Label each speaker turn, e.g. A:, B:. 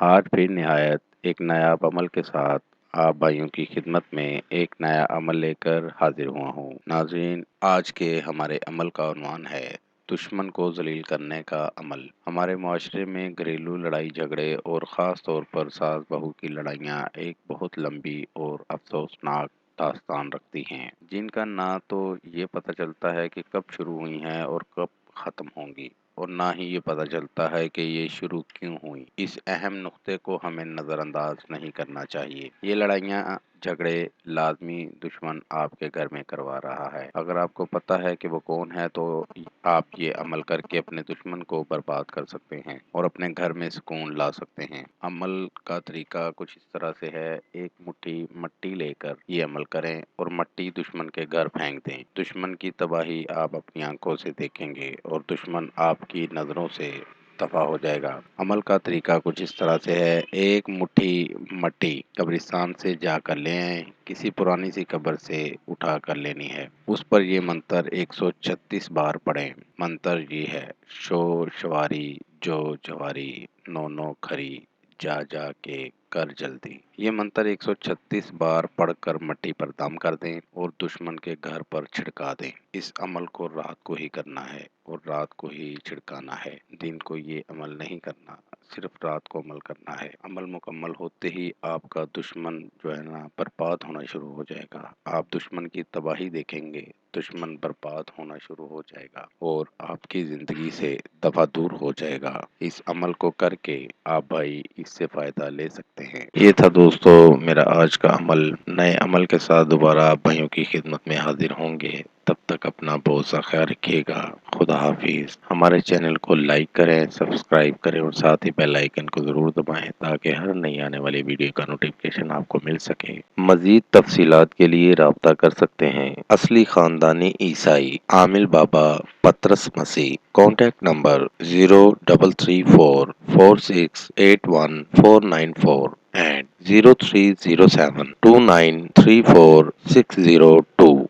A: آج بھی نہایت ایک نایاب عمل کے ساتھ آپ بھائیوں کی خدمت میں ایک نیا عمل لے کر حاضر ہوا ہوں۔ ناظرین، آج کے ہمارے عمل کا عنوان ہے دشمن کو ذلیل کرنے کا عمل۔ ہمارے معاشرے میں گھریلو لڑائی جھگڑے اور خاص طور پر ساس بہو کی لڑائیاں ایک بہت لمبی اور افسوسناک داستان رکھتی ہیں، جن کا نہ تو یہ پتہ چلتا ہے کہ کب شروع ہوئی ہیں اور کب ختم ہوں گی، اور نہ ہی یہ پتہ چلتا ہے کہ یہ شروع کیوں ہوئی۔ اس اہم نقطے کو ہمیں نظر انداز نہیں کرنا چاہیے۔ یہ لڑائیاں جھگڑے لازمی دشمن آپ کے گھر میں کروا رہا ہے۔ اگر آپ کو پتہ ہے کہ وہ کون ہے تو آپ یہ عمل کر کے اپنے دشمن کو برباد کر سکتے ہیں اور اپنے گھر میں سکون لا سکتے ہیں۔ عمل کا طریقہ کچھ اس طرح سے ہے، ایک مٹھی مٹی لے کر یہ عمل کریں اور مٹی دشمن کے گھر پھینک دیں۔ دشمن کی تباہی آپ اپنی آنکھوں سے دیکھیں گے اور دشمن آپ کی نظروں سے دفع ہو جائے گا۔ عمل کا طریقہ کچھ اس طرح سے ہے، ایک مٹھی مٹی قبرستان سے جا کر لے آئیں، کسی پرانی سی قبر سے اٹھا کر لینی ہے۔ اس پر یہ منتر 136 بار پڑھیں۔ منتر یہ ہے، شو شواری جو جواری نو نو کھری جا جا کے کر جلدی۔ یہ منتر 136 بار پڑھ کر مٹی پر دم کر دیں اور دشمن کے گھر پر چھڑکا دیں۔ اس عمل کو رات کو ہی کرنا ہے اور رات کو ہی چھڑکانا ہے، دن کو یہ عمل نہیں کرنا، صرف رات کو عمل کرنا ہے۔ عمل مکمل ہوتے ہی آپ کا دشمن جو ہے نا برباد ہونا شروع ہو جائے گا۔ آپ دشمن کی تباہی دیکھیں گے، دشمن برباد ہونا شروع ہو جائے گا اور آپ کی زندگی سے دفع دور ہو جائے گا۔ اس عمل کو کر کے آپ بھائی اس سے فائدہ لے سکتے ہیں۔ یہ تھا دوستو میرا آج کا عمل۔ نئے عمل کے ساتھ دوبارہ آپ بھائیوں کی خدمت میں حاضر ہوں گے۔ تب تک اپنا بہت سا خیال رکھیے گا۔ خدا حافظ۔ ہمارے چینل کو لائک کریں، سبسکرائب کریں اور ساتھ ہی بیل آئیکن کو ضرور دبائیں تاکہ ہر نئی آنے والی ویڈیو کا نوٹیفکیشن آپ کو مل سکے۔ مزید تفصیلات کے لیے رابطہ کر سکتے ہیں۔ اصلی خاندانی عیسائی عامل بابا پطرس مسیح۔ Contact number 0304468194 and 0307293460 2